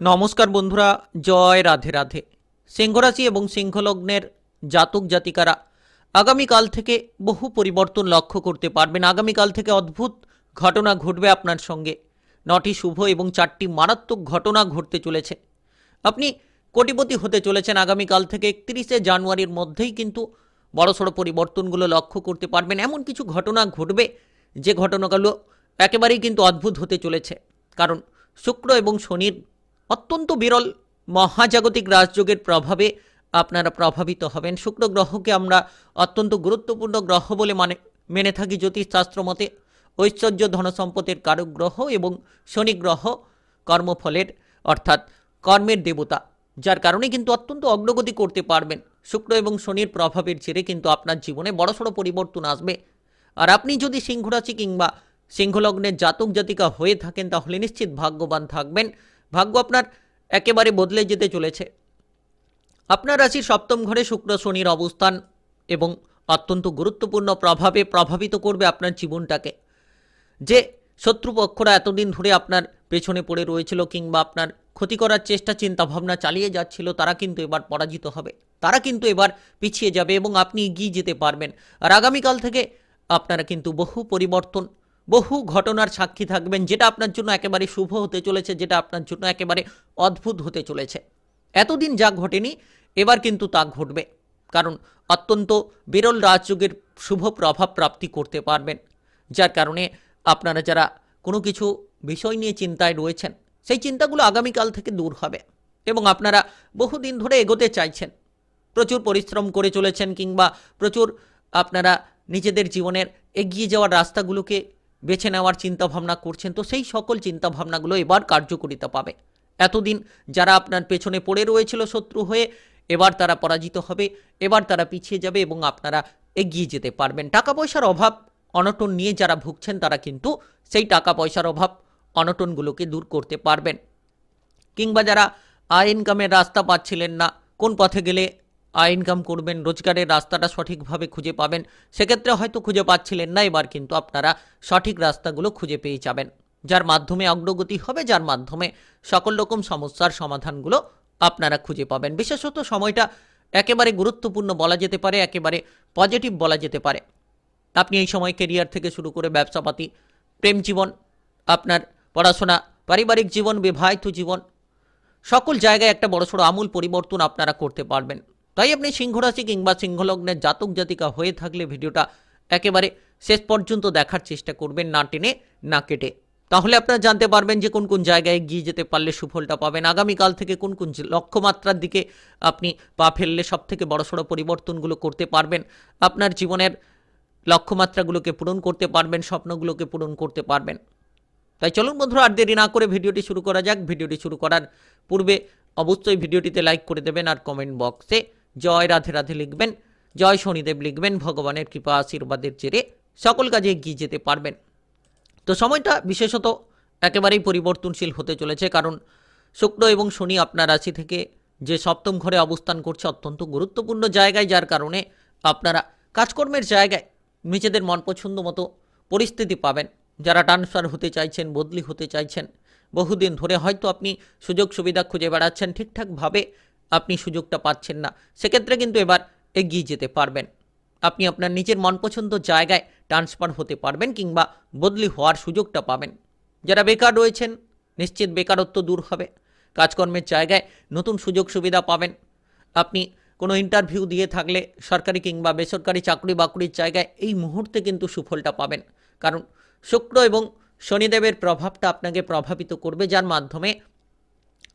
নমস্কার বন্ধুরা, জয় রাধে রাধে। সিংহ রাশি এবং সিংহ লগ্নের জাতক জাতিকারা আগামীকাল থেকে বহু পরিবর্তন লক্ষ্য করতে পারবেন। আগামীকাল থেকে অদ্ভুত ঘটনা ঘটবে আপনার সঙ্গে। 9টি শুভ এবং 4টি মারাত্মক ঘটনা ঘটতে চলেছে। আপনি কোটিপতি হতে চলেছেন আগামীকাল থেকে। 31শে জানুয়ারির মধ্যেই কিন্তু বড়সড় পরিবর্তনগুলো লক্ষ্য করতে পারবেন। এমন কিছু ঘটনা ঘটবে যে ঘটনাগুলো একেবারেই কিন্তু অদ্ভুত হতে চলেছে। কারণ শুক্র এবং শনির অত্যন্ত বিরল মহাজাগতিক রাজযোগের প্রভাবে আপনারা প্রভাবিত হবেন। শুক্র গ্রহকে আমরা অত্যন্ত গুরুত্বপূর্ণ গ্রহ বলে মেনে থাকি জ্যোতিষশাস্ত্র মতে। ঐশ্বর্য ধনসম্পদের কারক গ্রহ এবং শনি গ্রহ কর্মফলের অর্থাৎ কর্মের দেবতা, যার কারণে কিন্তু অত্যন্ত অগ্রগতি করতে পারবেন। শুক্র এবং শনির প্রভাবের জেরে কিন্তু আপনার জীবনে বড়সড় পরিবর্তন আসবে। আর আপনি যদি সিংহ রাশি কিংবা সিংহলগ্নের জাতক জাতিকা হয়ে থাকেন তাহলে নিশ্চিত ভাগ্যবান থাকবেন। ভাগ্য আপনার একেবারে বদলে যেতে চলেছে। আপনার রাশির সপ্তম ঘরে শুক্র শনির অবস্থান এবং অত্যন্ত গুরুত্বপূর্ণ প্রভাবে প্রভাবিত করবে আপনার জীবনটাকে। যে শত্রুপক্ষরা এতদিন ধরে আপনার পেছনে পড়ে রয়েছিল কিংবা আপনার ক্ষতি করার চেষ্টা চিন্তাভাবনা চালিয়ে যাচ্ছিল, তারা কিন্তু এবার পরাজিত হবে। তারা কিন্তু এবার পিছিয়ে যাবে এবং আপনি এগিয়ে যেতে পারবেন। আর আগামীকাল থেকে আপনারা কিন্তু বহু পরিবর্তন, বহু ঘটনার সাক্ষী থাকবেন, যেটা আপনার জন্য একেবারে শুভ হতে চলেছে, যেটা আপনার জন্য একেবারে অদ্ভুত হতে চলেছে। এতদিন যা ঘটেনি এবার কিন্তু তা ঘটবে। কারণ অত্যন্ত বিরল রাজযোগের শুভ প্রভাব প্রাপ্তি করতে পারবেন। যার কারণে আপনারা যারা কোনো কিছু বিষয় নিয়ে চিন্তায় রয়েছেন, সেই চিন্তাগুলো আগামীকাল থেকে দূর হবে এবং আপনারা বহুদিন ধরে এগোতে চাইছেন, প্রচুর পরিশ্রম করে চলেছেন কিংবা প্রচুর আপনারা নিজেদের জীবনের এগিয়ে যাওয়ার রাস্তাগুলোকে বেছে নেওয়ার চিন্তাভাবনা করছেন। তো সেই সকল চিন্তাভাবনাগুলো এবার কার্যকারিতা পাবে। এতদিন যারা আপনার পেছনে পড়ে রয়েছিল শত্রু হয়ে, এবার তারা পরাজিত হবে, এবার তারা পিছিয়ে যাবে এবং আপনারা এগিয়ে যেতে পারবেন। টাকা পয়সার অভাব অনটন নিয়ে যারা ভুগছেন তারা কিন্তু সেই টাকা পয়সার অভাব অনটনগুলোকে দূর করতে পারবেন। কিংবা যারা আয় ইনকামের রাস্তা পাচ্ছিলেন না, কোন পথে গেলে আয় ইনকাম করবেন, রোজগারের রাস্তাটা সঠিকভাবে খুঁজে পাবেন, সেক্ষেত্রে হয়তো খুঁজে পাচ্ছিলেন না, এবার কিন্তু আপনারা সঠিক রাস্তাগুলো খুঁজে পেয়ে যাবেন, যার মাধ্যমে অগ্রগতি হবে, যার মাধ্যমে সকল রকম সমস্যার সমাধানগুলো আপনারা খুঁজে পাবেন। বিশেষত সময়টা একেবারে গুরুত্বপূর্ণ বলা যেতে পারে, একেবারে পজিটিভ বলা যেতে পারে। আপনি এই সময় কেরিয়ার থেকে শুরু করে ব্যবসাপাতি, প্রেম জীবন, আপনার পড়াশোনা, পারিবারিক জীবন, বিবাহিত জীবন, সকল জায়গায় একটা বড়সড় আমূল পরিবর্তন আপনারা করতে পারবেন। তাই আপনি সিংহ রাশি কিংবা সিংহলগ্নের জাতক জাতিকা হয়ে থাকলে ভিডিওটা একেবারে শেষ পর্যন্ত দেখার চেষ্টা করবেন, না টেনে না কেটে। তাহলে আপনারা জানতে পারবেন যে কোন কোন জায়গায় গিয়ে যেতে পারলে সুফলটা পাবেন, আগামীকাল থেকে কোন কোন লক্ষ্যমাত্রার দিকে আপনি পা ফেললে সব থেকে বড়সড় পরিবর্তনগুলো করতে পারবেন, আপনার জীবনের লক্ষ্যমাত্রাগুলোকে পূরণ করতে পারবেন, স্বপ্নগুলোকে পূরণ করতে পারবেন। তাই চলুন বন্ধুরা, আর দেরি না করে ভিডিওটি শুরু করা যাক। ভিডিওটি শুরু করার পূর্বে অবশ্যই ভিডিওটিতে লাইক করে দেবেন আর কমেন্ট বক্সে জয় রাধে রাধে লিখবেন, জয় শনিদেব লিখবেন। ভগবানের কৃপা আশীর্বাদের জেরে সকল কাজে এগিয়ে যেতে পারবেন। তো সময়টা বিশেষত একেবারেই পরিবর্তনশীল হতে চলেছে, কারণ শুক্র এবং শনি আপনার রাশি থেকে যে সপ্তম ঘরে অবস্থান করছে অত্যন্ত গুরুত্বপূর্ণ জায়গায়, যার কারণে আপনারা কাজকর্মের জায়গায় নিজেদের মন পছন্দ মতো পরিস্থিতি পাবেন। যারা ট্রান্সফার হতে চাইছেন, বদলি হতে চাইছেন, বহুদিন ধরে হয়তো আপনি সুযোগ সুবিধা খুঁজে বেড়াচ্ছেন, ঠিকঠাকভাবে আপনি সুযোগটা পাচ্ছেন না, সেক্ষেত্রে কিন্তু এবার এগিয়ে যেতে পারবেন। আপনি আপনার নিজের মনপছন্দ জায়গায় ট্রান্সফার হতে পারবেন কিংবা বদলি হওয়ার সুযোগটা পাবেন। যারা বেকার রয়েছেন নিশ্চিত বেকারত্ব দূর হবে, কাজকর্মের জায়গায় নতুন সুযোগ সুবিধা পাবেন। আপনি কোনো ইন্টারভিউ দিয়ে থাকলে সরকারি কিংবা বেসরকারি চাকরি বাকরির জায়গায় এই মুহূর্তে কিন্তু সুফলটা পাবেন। কারণ শুক্র এবং শনিদেবের প্রভাবটা আপনাকে প্রভাবিত করবে, যার মাধ্যমে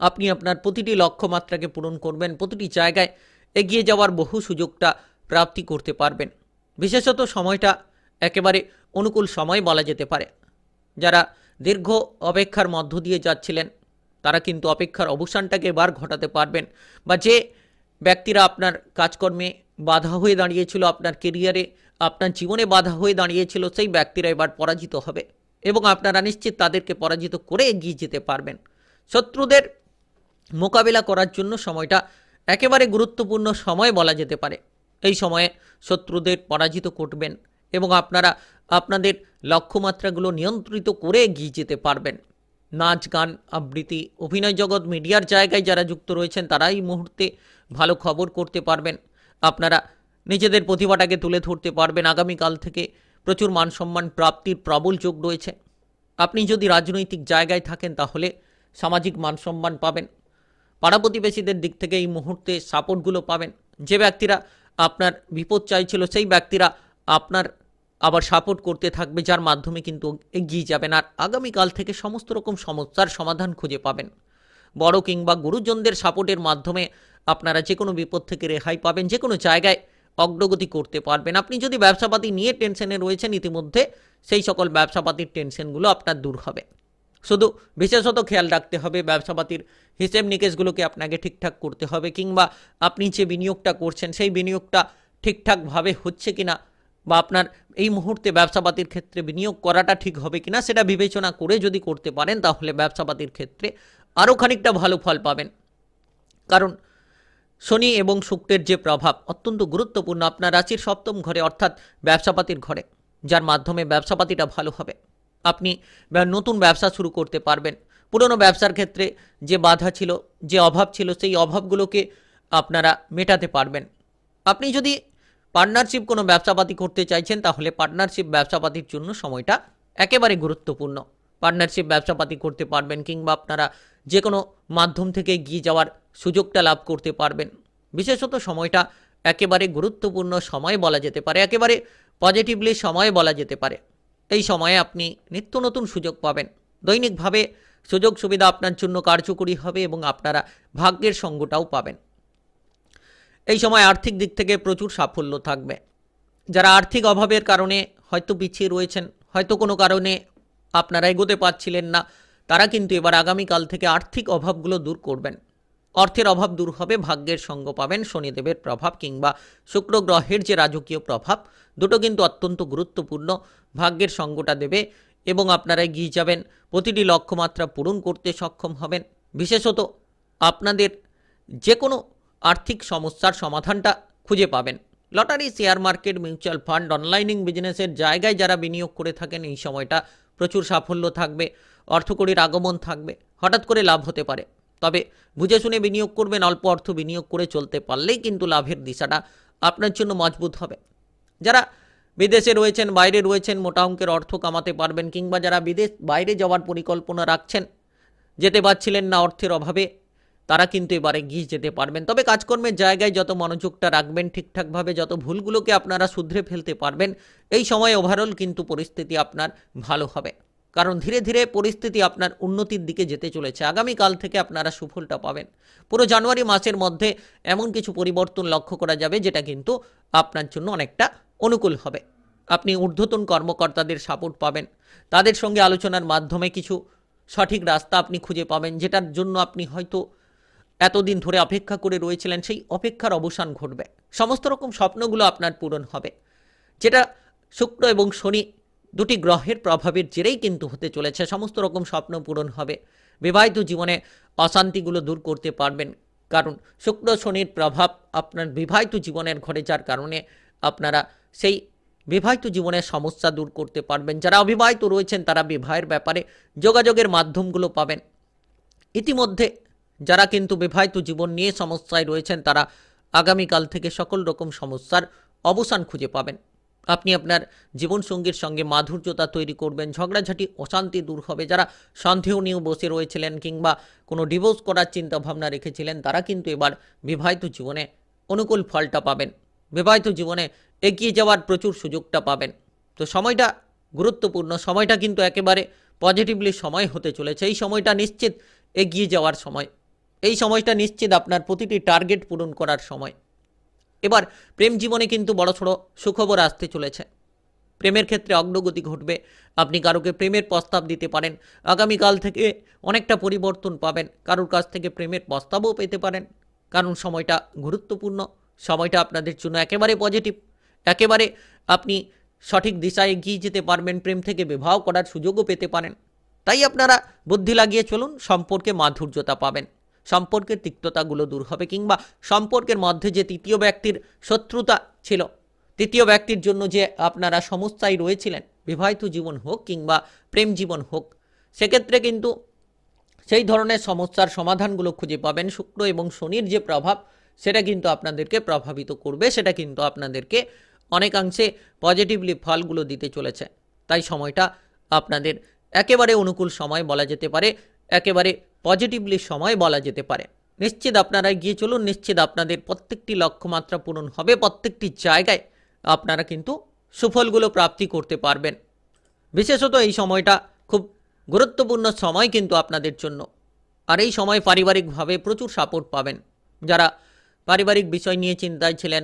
আপনি আপনার প্রতিটি লক্ষ্যমাত্রাকে পূরণ করবেন, প্রতিটি জায়গায় এগিয়ে যাওয়ার বহু সুযোগটা প্রাপ্তি করতে পারবেন। বিশেষত সময়টা একেবারে অনুকূল সময় বলা যেতে পারে। যারা দীর্ঘ অপেক্ষার মধ্য দিয়ে যাচ্ছিলেন তারা কিন্তু অপেক্ষার অবসানটাকে এবার ঘটাতে পারবেন, বা যে ব্যক্তিরা আপনার কাজকর্মে বাধা হয়ে দাঁড়িয়েছিল, আপনার কেরিয়ারে, আপনার জীবনে বাধা হয়ে দাঁড়িয়েছিল, সেই ব্যক্তিরা এবার পরাজিত হবে এবং আপনারা নিশ্চিত তাদেরকে পরাজিত করে এগিয়ে যেতে পারবেন। শত্রুদের মোকাবিলা করার জন্য সময়টা একেবারে গুরুত্বপূর্ণ সময় বলা যেতে পারে। এই সময়ে শত্রুদের পরাজিত করবেন এবং আপনারা আপনাদের লক্ষ্যমাত্রাগুলো নিয়ন্ত্রিত করে এগিয়ে যেতে পারবেন। নাচ গান আবৃত্তি অভিনয় জগৎ মিডিয়ার জায়গায় যারা যুক্ত রয়েছেন তারা এই মুহূর্তে ভালো খবর করতে পারবেন। আপনারা নিজেদের প্রতিভাটাকে তুলে ধরতে পারবেন। আগামীকাল থেকে প্রচুর মান সম্মান প্রাপ্তির প্রবল যোগ রয়েছে। আপনি যদি রাজনৈতিক জায়গায় থাকেন তাহলে সামাজিক মান সম্মান পাবেন। পাড়া প্রতিবেশীদের দিক থেকে এই মুহূর্তে সাপোর্টগুলো পাবেন। যে ব্যক্তিরা আপনার বিপদ চাইছিল সেই ব্যক্তিরা আপনার আবার সাপোর্ট করতে থাকবে, যার মাধ্যমে কিন্তু এগিয়ে যাবেন। আর আগামীকাল থেকে সমস্ত রকম সমস্যার সমাধান খুঁজে পাবেন। বড় কিংবা গুরুজনদের সাপোর্টের মাধ্যমে আপনারা যে কোনো বিপদ থেকে রেহাই পাবেন, যে কোনো জায়গায় অগ্রগতি করতে পারবেন। আপনি যদি ব্যবসাপাতি নিয়ে টেনশনে রয়েছেন ইতিমধ্যে, সেই সকল ব্যবসাপাতির টেনশনগুলো আপনার দূর হবে। শুধু বিশেষত খেয়াল রাখতে হবে ব্যবসাপাতির হিসেব নিকেশগুলোকে আপনাকে ঠিকঠাক করতে হবে, কিংবা আপনি যে বিনিয়োগটা করছেন সেই বিনিয়োগটা ঠিকঠাকভাবে হচ্ছে কিনা, বা আপনার এই মুহূর্তে ব্যবসাপাতির ক্ষেত্রে বিনিয়োগ করাটা ঠিক হবে কিনা সেটা বিবেচনা করে যদি করতে পারেন তাহলে ব্যবসাপাতির ক্ষেত্রে আরও খানিকটা ভালো ফল পাবেন। কারণ শনি এবং শুক্রের যে প্রভাব অত্যন্ত গুরুত্বপূর্ণ আপনার রাশির সপ্তম ঘরে, অর্থাৎ ব্যবসাপাতির ঘরে, যার মাধ্যমে ব্যবসাপাতিটা ভালো হবে। আপনি নতুন ব্যবসা শুরু করতে পারবেন। পুরনো ব্যবসার ক্ষেত্রে যে বাধা ছিল, যে অভাব ছিল, সেই অভাবগুলোকে আপনারা মেটাতে পারবেন। আপনি যদি পার্টনারশিপ কোনো ব্যবসাপাতি করতে চাইছেন তাহলে পার্টনারশিপ ব্যবসাপাতির জন্য সময়টা একেবারে গুরুত্বপূর্ণ। পার্টনারশিপ ব্যবসাপাতি করতে পারবেন, কিংবা আপনারা যে কোনো মাধ্যম থেকে এগিয়ে যাওয়ার সুযোগটা লাভ করতে পারবেন। বিশেষত সময়টা একেবারে গুরুত্বপূর্ণ সময় বলা যেতে পারে, একেবারে পজিটিভলি সময় বলা যেতে পারে। এই সময়ে আপনি নিত্য নতুন সুযোগ পাবেন। দৈনিকভাবে সুযোগ সুবিধা আপনার জন্য কার্যকরী হবে এবং আপনারা ভাগ্যের সঙ্গটাও পাবেন। এই সময় আর্থিক দিক থেকে প্রচুর সাফল্য থাকবে। যারা আর্থিক অভাবের কারণে হয়তো পিছিয়ে রয়েছেন, হয়তো কোনো কারণে আপনারা এগোতে পারছিলেন না, তারা কিন্তু এবার আগামীকাল থেকে আর্থিক অভাবগুলো দূর করবেন। অর্থের অভাব দূর হবে, ভাগ্যের সঙ্গ পাবেন। শনিদেবের প্রভাব কিংবা শুক্র গ্রহের যে রাজকীয় প্রভাব, দুটো কিন্তু অত্যন্ত গুরুত্বপূর্ণ। ভাগ্যের সঙ্গটা দেবে এবং আপনারা এগিয়ে যাবেন, প্রতিটি লক্ষ্যমাত্রা পূরণ করতে সক্ষম হবেন। বিশেষত আপনাদের যে কোনো আর্থিক সমস্যার সমাধানটা খুঁজে পাবেন। Lottery, share market, mutual fund, অনলাইনিং বিজনেসের জায়গায় যারা বিনিয়োগ করে থাকেন এই সময়টা প্রচুর সাফল্য থাকবে, অর্থকড়ির আগমন থাকবে, হঠাৎ করে লাভ হতে পারে। তবে বুঝে শুনে বিনিয়োগ করবেন। অল্প অর্থ বিনিয়োগ করে চলতে পারলেই কিন্তু লাভের দিশাটা আপনার জন্য মজবুত হবে। যারা বিদেশে রয়েছেন, বাইরে রয়েছেন, মোটা অঙ্কের অর্থ কামাতে পারবেন, কিংবা যারা বাইরে যাওয়ার পরিকল্পনা রাখছেন, যেতে পারছিলেন না অর্থের অভাবে, তারা কিন্তু এবারে এগিয়ে যেতে পারবেন। তবে কাজকর্মের জায়গায় যত মনোযোগটা রাখবেন, ঠিকঠাকভাবে যত ভুলগুলোকে আপনারা শুধরে ফেলতে পারবেন, এই সময় ওভারঅল কিন্তু পরিস্থিতি আপনার ভালো হবে। কারণ ধীরে ধীরে পরিস্থিতি আপনার উন্নতির দিকে যেতে চলেছে। আগামীকাল থেকে আপনারা সুফলটা পাবেন। পুরো জানুয়ারি মাসের মধ্যে এমন কিছু পরিবর্তন লক্ষ্য করা যাবে যেটা কিন্তু আপনার জন্য অনেকটা অনুকূল হবে। আপনি ঊর্ধ্বতন কর্মকর্তাদের সাপোর্ট পাবেন। তাদের সঙ্গে আলোচনার মাধ্যমে কিছু সঠিক রাস্তা আপনি খুঁজে পাবেন, যেটার জন্য আপনি হয়তো এতদিন ধরে অপেক্ষা করে রয়েছিলেন। সেই অপেক্ষার অবসান ঘটবে। সমস্ত রকম স্বপ্নগুলো আপনার পূরণ হবে, যেটা শুক্র এবং শনি দুটি গ্রহের প্রভাবের জেরেই কিন্তু হতে চলেছে। সমস্ত রকম স্বপ্ন পূরণ হবে। বিবাহিত জীবনে অশান্তিগুলো দূর করতে পারবেন, কারণ শুক্র শনির প্রভাব আপনার বিবাহিত জীবনের ঘরে, যার কারণে আপনারা সেই বিবাহিত জীবনের সমস্যা দূর করতে পারবেন। যারা অবিবাহিত রয়েছেন তারা বিবাহের ব্যাপারে যোগাযোগের মাধ্যমগুলো পাবেন। ইতিমধ্যে যারা কিন্তু বিবাহিত জীবন নিয়ে সমস্যায় রয়েছেন তারা আগামীকাল থেকে সকল রকম সমস্যার অবসান খুঁজে পাবেন। আপনি আপনার জীবনসঙ্গীর সঙ্গে মাধুর্যতা তৈরি করবেন, ঝগড়াঝাটি অশান্তি দূর হবে। যারা সন্দেহ নিয়ে বসে রয়েছিলেন কিংবা কোনো ডিভোর্স করার চিন্তা ভাবনা রেখেছিলেন, তারা কিন্তু এবার বিবাহিত জীবনে অনুকূল ফলটা পাবেন। বিবাহিত জীবনে এগিয়ে যাওয়ার প্রচুর সুযোগটা পাবেন। তো সময়টা গুরুত্বপূর্ণ, সময়টা কিন্তু একেবারে পজিটিভলি সময় হতে চলেছে। এই সময়টা নিশ্চিত এগিয়ে যাওয়ার সময়, এই সময়টা নিশ্চিত আপনার প্রতিটি টার্গেট পূরণ করার সময়। এবার প্রেম জীবনে কিন্তু বড়সড় সুখবর আসতে চলেছে। প্রেমের ক্ষেত্রে অগ্রগতি ঘটবে। আপনি কারোকে প্রেমের প্রস্তাব দিতে পারেন। আগামীকাল থেকে অনেকটা পরিবর্তন পাবেন। কারোর কাছ থেকে প্রেমের প্রস্তাবও পেতে পারেন, কারণ সময়টা গুরুত্বপূর্ণ। সময়টা আপনাদের জন্য একেবারে পজিটিভ, একেবারে আপনি সঠিক দিশায় এগিয়ে যেতে পারবেন। প্রেম থেকে বিবাহ করার সুযোগও পেতে পারেন। তাই আপনারা বুদ্ধি লাগিয়ে চলুন, সম্পর্কে মাধুর্যতা পাবেন, সম্পর্কের তিক্ততাগুলো দূর হবে, কিংবা সম্পর্কের মধ্যে যে তৃতীয় ব্যক্তির শত্রুতা ছিল, তৃতীয় ব্যক্তির জন্য যে আপনারা সমস্যায় রয়েছিলেন, বিবাহিত জীবন হোক কিংবা প্রেম জীবন হোক, সেক্ষেত্রে কিন্তু সেই ধরনের সমস্যার সমাধানগুলো খুঁজে পাবেন। শুক্র এবং শনির যে প্রভাব সেটা কিন্তু আপনাদেরকে প্রভাবিত করবে, সেটা কিন্তু আপনাদেরকে অনেকাংশে পজিটিভলি ফলগুলো দিতে চলেছে। তাই সময়টা আপনাদের একেবারে অনুকূল সময় বলা যেতে পারে, একেবারে পজিটিভলি সময় বলা যেতে পারে। নিশ্চিত আপনারা এগিয়ে চলুন, নিশ্চিত আপনাদের প্রত্যেকটি লক্ষ্যমাত্রা পূরণ হবে, প্রত্যেকটি জায়গায় আপনারা কিন্তু সুফলগুলো প্রাপ্তি করতে পারবেন। বিশেষত এই সময়টা খুব গুরুত্বপূর্ণ সময় কিন্তু আপনাদের জন্য। আর এই সময় পারিবারিকভাবে প্রচুর সাপোর্ট পাবেন। যারা পারিবারিক বিষয় নিয়ে চিন্তায় ছিলেন,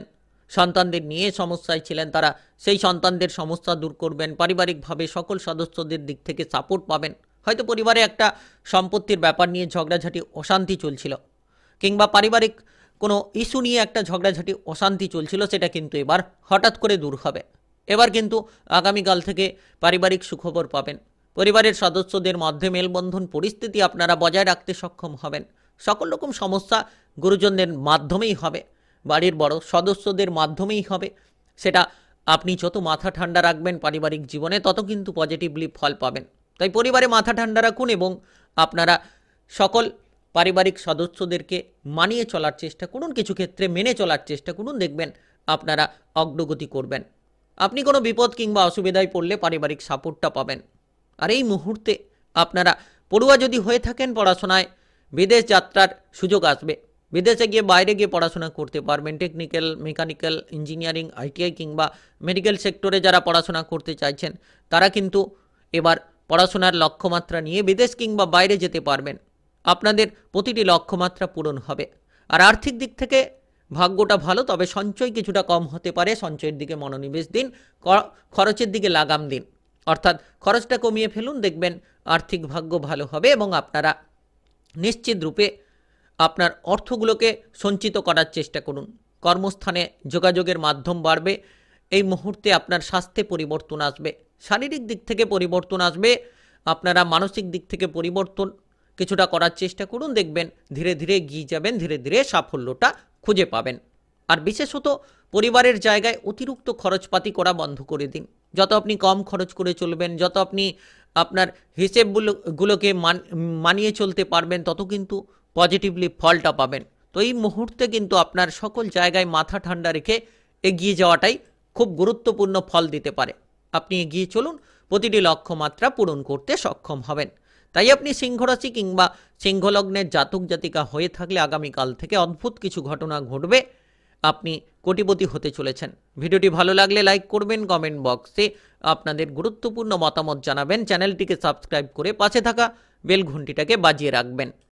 সন্তানদের নিয়ে সমস্যায় ছিলেন, তারা সেই সন্তানদের সমস্যা দূর করবেন। পারিবারিকভাবে সকল সদস্যদের দিক থেকে সাপোর্ট পাবেন। হয়তো পরিবারে একটা সম্পত্তির ব্যাপার নিয়ে ঝগড়াঝাটি অশান্তি চলছিল, কিংবা পারিবারিক কোনো ইস্যু নিয়ে একটা ঝগড়াঝাটি অশান্তি চলছিল, সেটা কিন্তু এবার হঠাৎ করে দূর হবে। এবার কিন্তু আগামীকাল থেকে পারিবারিক সুখবর পাবেন। পরিবারের সদস্যদের মধ্যে মেলবন্ধন পরিস্থিতি আপনারা বজায় রাখতে সক্ষম হবেন। সকল রকম সমস্যা গুরুজনদের মাধ্যমেই হবে, বাড়ির বড় সদস্যদের মাধ্যমেই হবে। সেটা আপনি যত মাথা ঠান্ডা রাখবেন পারিবারিক জীবনে, তত কিন্তু পজিটিভলি ফল পাবেন। তাই পরিবারে মাথা ঠান্ডা রাখুন এবং আপনারা সকল পারিবারিক সদস্যদেরকে মানিয়ে চলার চেষ্টা করুন, কিছু ক্ষেত্রে মেনে চলার চেষ্টা করুন, দেখবেন আপনারা অগ্রগতি করবেন। আপনি কোনো বিপদ কিংবা অসুবিধায় পড়লে পারিবারিক সাপোর্টটা পাবেন। আর এই মুহূর্তে আপনারা পড়ুয়া যদি হয়ে থাকেন, পড়াশোনায় বিদেশ যাত্রার সুযোগ আসবে। বিদেশে গিয়ে বাইরে গিয়ে পড়াশোনা করতে পারবেন। টেকনিক্যাল, মেকানিক্যাল, ইঞ্জিনিয়ারিং, আইটিআই কিংবা মেডিকেল সেক্টরে যারা পড়াশোনা করতে চাইছেন, তারা কিন্তু এবার পড়াশোনার লক্ষ্যমাত্রা নিয়ে বিদেশ কিংবা বাইরে যেতে পারবেন। আপনাদের প্রতিটি লক্ষ্যমাত্রা পূরণ হবে। আর আর্থিক দিক থেকে ভাগ্যটা ভালো, তবে সঞ্চয় কিছুটা কম হতে পারে। সঞ্চয়ের দিকে মনোনিবেশ দিন, খরচের দিকে লাগাম দিন, অর্থাৎ খরচটা কমিয়ে ফেলুন, দেখবেন আর্থিক ভাগ্য ভালো হবে এবং আপনারা নিশ্চিত রূপে আপনার অর্থগুলোকে সঞ্চিত করার চেষ্টা করুন। কর্মস্থানে যোগাযোগের মাধ্যম বাড়বে। এই মুহূর্তে আপনার স্বাস্থ্যে পরিবর্তন আসবে, শারীরিক দিক থেকে পরিবর্তন আসবে। আপনারা মানসিক দিক থেকে পরিবর্তন কিছুটা করার চেষ্টা করুন, দেখবেন ধীরে ধীরে এগিয়ে যাবেন, ধীরে ধীরে সাফল্যটা খুঁজে পাবেন। আর বিশেষত পরিবারের জায়গায় অতিরিক্ত খরচপাতি করা বন্ধ করে দিন। যত আপনি কম খরচ করে চলবেন, যত আপনি আপনার হিসেবগুলোকে মানিয়ে চলতে পারবেন, তত কিন্তু পজিটিভলি ফলটা পাবেন। তো এই মুহূর্তে কিন্তু আপনার সকল জায়গায় মাথা ঠান্ডা রেখে এগিয়ে যাওয়াটাই খুব গুরুত্বপূর্ণ ফল দিতে পারে। আপনি এগিয়ে চলুন, প্রতিটি লক্ষ্যমাত্রা পূরণ করতে সক্ষম হবেন। তাই আপনি সিংহ রাশি কিংবা সিংহলগ্নের জাতক জাতিকা হয়ে থাকলে আগামীকাল থেকে অদ্ভুত কিছু ঘটনা ঘটবে। আপনি কোটিপতি হতে চলেছেন। ভিডিওটি ভালো লাগলে লাইক করবেন, কমেন্ট বক্সে আপনাদের গুরুত্বপূর্ণ মতামত জানাবেন, চ্যানেলটিকে সাবস্ক্রাইব করে পাশে থাকা বেল ঘন্টিটাকে বাজিয়ে রাখবেন।